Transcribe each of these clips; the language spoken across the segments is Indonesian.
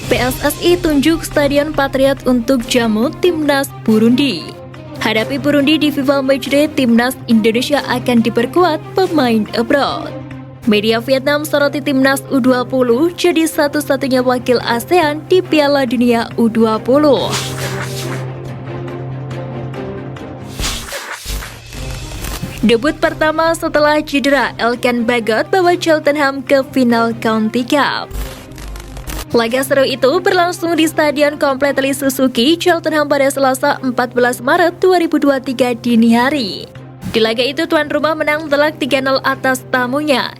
PSSI tunjuk Stadion Patriot untuk jamu Timnas Burundi. Hadapi Burundi di FIFA Matchday, Timnas Indonesia akan diperkuat pemain abroad. Media Vietnam soroti Timnas U20 jadi satu-satunya wakil ASEAN di Piala Dunia U20. Debut pertama setelah cedera, Elkan Bagot bawa Cheltenham ke final County Cup. Laga seru itu berlangsung di Stadion Completely Suzuki, Cheltenham pada Selasa 14 Maret 2023 dini hari. Di laga itu tuan rumah menang telak 3-0 atas tamunya.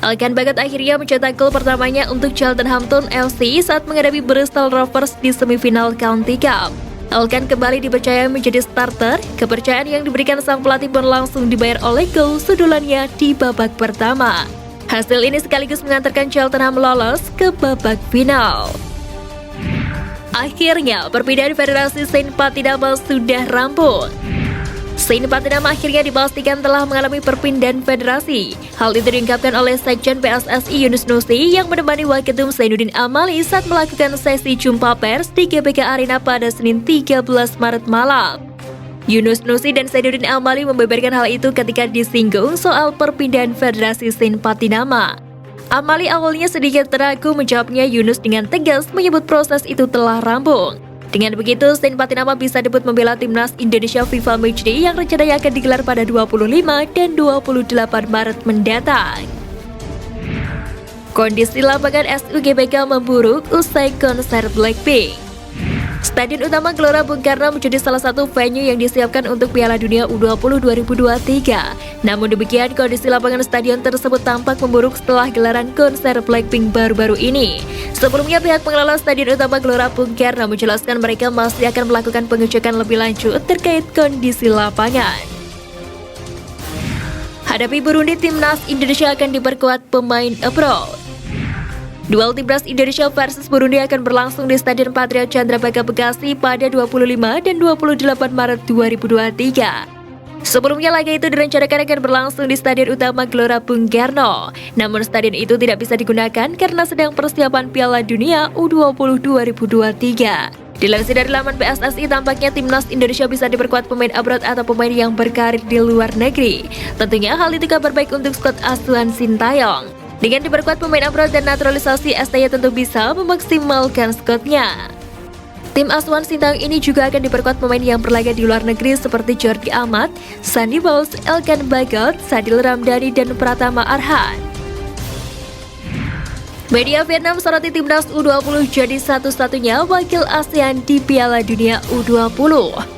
Elkan Bagot akhirnya mencetak gol pertamanya untuk Cheltenham FC saat menghadapi Bristol Rovers di semifinal County Cup. Elkan kembali dipercaya menjadi starter, kepercayaan yang diberikan sang pelatih pun langsung dibayar oleh gol sundulannya di babak pertama. Hasil ini sekaligus mengantarkan Cheltenham lolos ke babak final. Akhirnya, perpindahan Federasi Saint Patinama sudah rampung. Saint Patinama akhirnya dipastikan telah mengalami perpindahan federasi. Hal itu diungkapkan oleh Sekjen PSSI Yunus Nusi yang menemani Waketum Zainuddin Amali saat melakukan sesi jumpa pers di GBK Arena pada Senin 13 Maret malam. Yunus Nusi dan Zainuddin Amali membeberkan hal itu ketika disinggung soal perpindahan Federasi Saint Patinama. Amali awalnya sedikit ragu menjawabnya, Yunus dengan tegas menyebut proses itu telah rampung. Dengan begitu, Saint Patinama bisa debut membela Timnas Indonesia FIFA Matchday yang rencananya akan digelar pada 25 dan 28 Maret mendatang. Kondisi lapangan SUGBK memburuk usai konser Blackpink. Stadion utama Gelora Bung Karno menjadi salah satu venue yang disiapkan untuk Piala Dunia U20 2023. Namun demikian, kondisi lapangan stadion tersebut tampak memburuk setelah gelaran konser Blackpink baru-baru ini. Sebelumnya, pihak pengelola Stadion utama Gelora Bung Karno menjelaskan mereka masih akan melakukan pengecekan lebih lanjut terkait kondisi lapangan. Hadapi Burundi, Timnas Indonesia akan diperkuat pemain abroad. Duel Timnas Indonesia versus Burundi akan berlangsung di Stadion Patriot Candrabaga Bekasi pada 25 dan 28 Maret 2023. Sebelumnya laga itu direncanakan akan berlangsung di Stadion Utama Gelora Bung Karno. Namun stadion itu tidak bisa digunakan karena sedang persiapan Piala Dunia U20 2023. Dilansir dari laman PSSI, tampaknya Timnas Indonesia bisa diperkuat pemain abroad atau pemain yang berkarir di luar negeri. Tentunya hal itu kabar baik untuk skuad asuhan Sintayong. Dengan diperkuat pemain abroad dan naturalisasi, STY tentu bisa memaksimalkan skuadnya. Tim asuhan Sintayong ini juga akan diperkuat pemain yang berlaga di luar negeri seperti Jordi Amat, Sandy Walsh, Elkan Bagot, Sadil Ramdhani, dan Pratama Arhan. Media Vietnam soroti Timnas U20 jadi satu-satunya wakil ASEAN di Piala Dunia U20.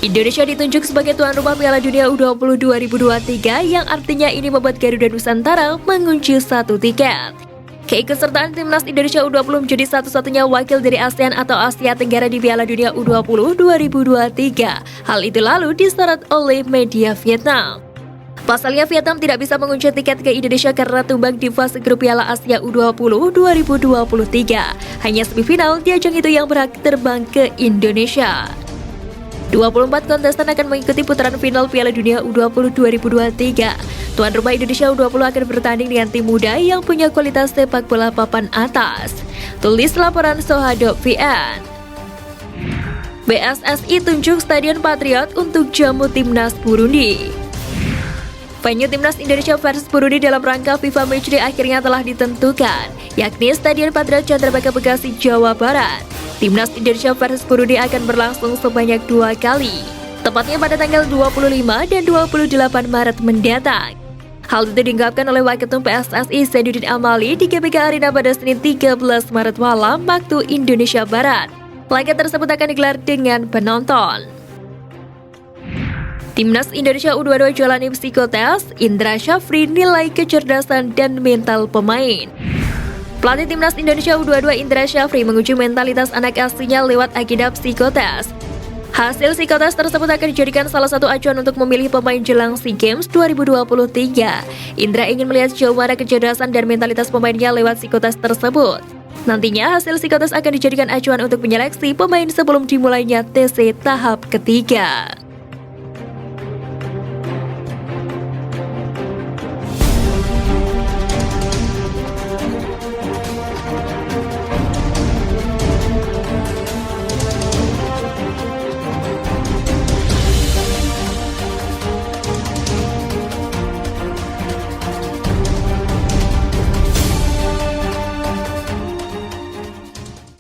Indonesia ditunjuk sebagai tuan rumah Piala Dunia U20 2023 yang artinya ini membuat Garuda Nusantara mengunci satu tiket. Keikutsertaan Timnas Indonesia U20 menjadi satu-satunya wakil dari ASEAN atau Asia Tenggara di Piala Dunia U20 2023. Hal itu lalu disorot oleh media Vietnam. Pasalnya, Vietnam tidak bisa mengunci tiket ke Indonesia karena tumbang di fase grup Piala Asia U20 2023. Hanya semifinal di ajang itu yang berhak terbang ke Indonesia. 24 kontestan akan mengikuti putaran final Piala Dunia U20 2023. Tuan rumah Indonesia U20 akan bertanding dengan tim muda yang punya kualitas sepak bola papan atas. Tulis laporan Sohado VN. PSSI tunjuk Stadion Patriot untuk jamu Timnas Burundi. Venue Timnas Indonesia versus Burundi dalam rangka FIFA Matchday akhirnya telah ditentukan, yakni Stadion Patriot Candrabaga Bekasi, Jawa Barat. Timnas Indonesia versus Burundi akan berlangsung sebanyak 2 kali, tepatnya pada tanggal 25 dan 28 Maret mendatang. Hal itu diungkapkan oleh Waketum PSSI Zainuddin Amali di GBK Arena pada Senin 13 Maret malam waktu Indonesia Barat. Laga tersebut akan digelar dengan penonton. Timnas Indonesia U22 jalani psikotes, Indra Syafri nilai kecerdasan dan mental pemain. Pelatih Timnas Indonesia U22 Indra Syafri menguji mentalitas anak asuhnya lewat agenda psikotes. Hasil psikotes tersebut akan dijadikan salah satu acuan untuk memilih pemain jelang SEA Games 2023. Indra ingin melihat sejauh mana kecerdasan dan mentalitas pemainnya lewat psikotes tersebut. Nantinya hasil psikotes akan dijadikan acuan untuk menyeleksi pemain sebelum dimulainya TC tahap ketiga.